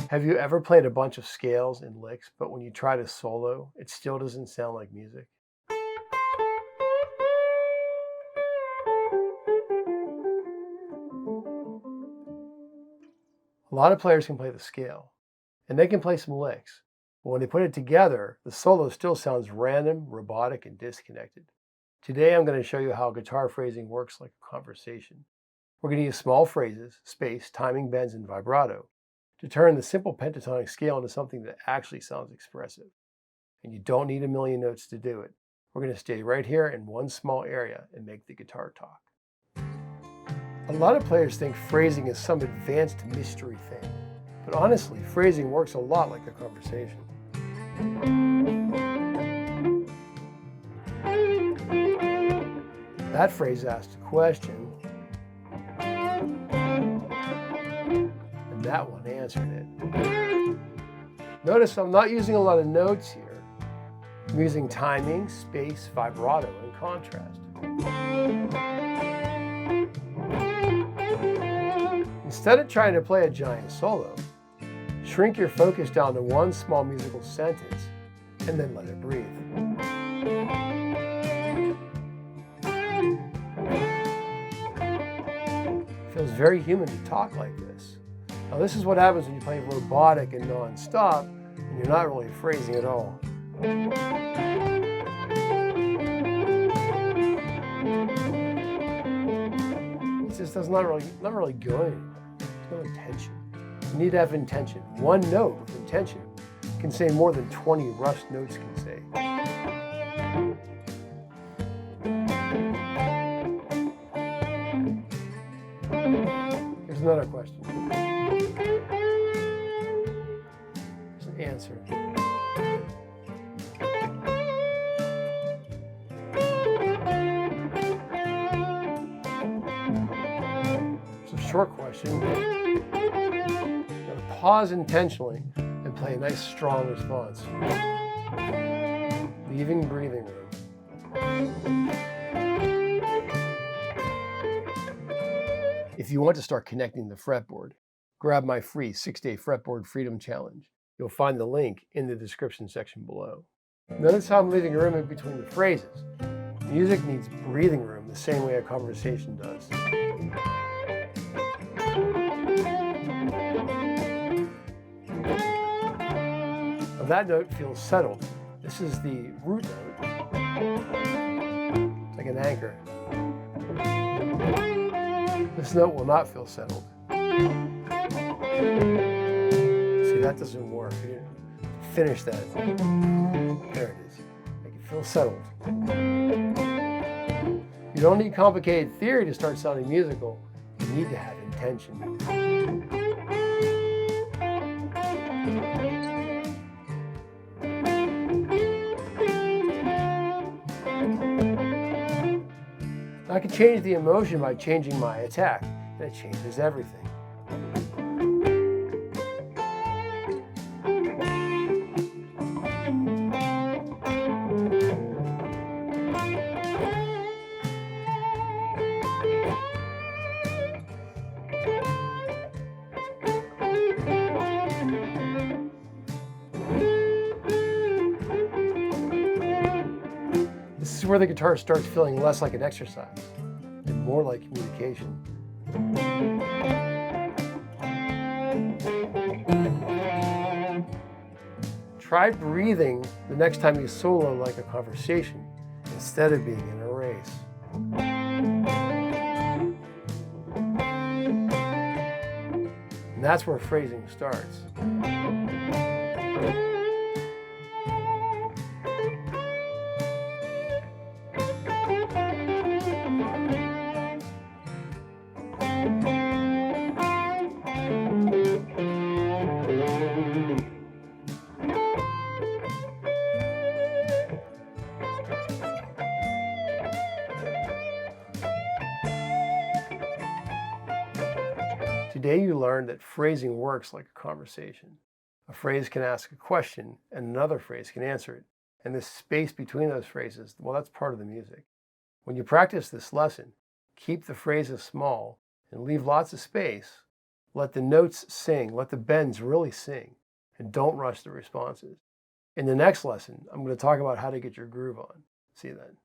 Have you ever played a bunch of scales and licks, but when you try to solo, it still doesn't sound like music? A lot of players can play the scale, and they can play some licks, but when they put it together, the solo still sounds random, robotic, and disconnected. Today, I'm going to show you how guitar phrasing works like a conversation. We're going to use small phrases, space, timing bends, and vibrato to turn the simple pentatonic scale into something that actually sounds expressive. And you don't need a million notes to do it. We're going to stay right here in one small area and make the guitar talk. A lot of players think phrasing is some advanced mystery thing, but honestly, phrasing works a lot like a conversation. That phrase asked a question, and that one answered it. Notice I'm not using a lot of notes here. I'm using timing, space, vibrato, and contrast. Instead of trying to play a giant solo, shrink your focus down to one small musical sentence and then let it breathe. It feels very human to talk like this. Now this is what happens when you play robotic and non-stop and you're not really phrasing at all. It's just not really going. There's no intention. You need to have intention. One note with intention can say more than 20 rushed notes can say. Here's another question. Here's an answer. It's a short question. Pause intentionally and play a nice strong response. Leaving breathing room. If you want to start connecting the fretboard, grab my free 6-day Fretboard Freedom Challenge. You'll find the link in the description section below. Notice how I'm leaving room in between the phrases. Music needs breathing room the same way a conversation does. That note feels settled. This is the root note. It's like an anchor. This note will not feel settled. See, that doesn't work. Finish that. There it is. Make it feel settled. You don't need complicated theory to start sounding musical. You need to have intention. I can change the emotion by changing my attack. That changes everything. This is where the guitar starts feeling less like an exercise and more like communication. Try breathing the next time you solo like a conversation instead of being in a race. And that's where phrasing starts. Today you learned that phrasing works like a conversation. A phrase can ask a question and another phrase can answer it. And this space between those phrases, well, that's part of the music. When you practice this lesson, keep the phrases small and leave lots of space, Let the notes sing. Let the bends really sing. And don't rush the responses. In the next lesson, I'm going to talk about how to get your groove on. See you then.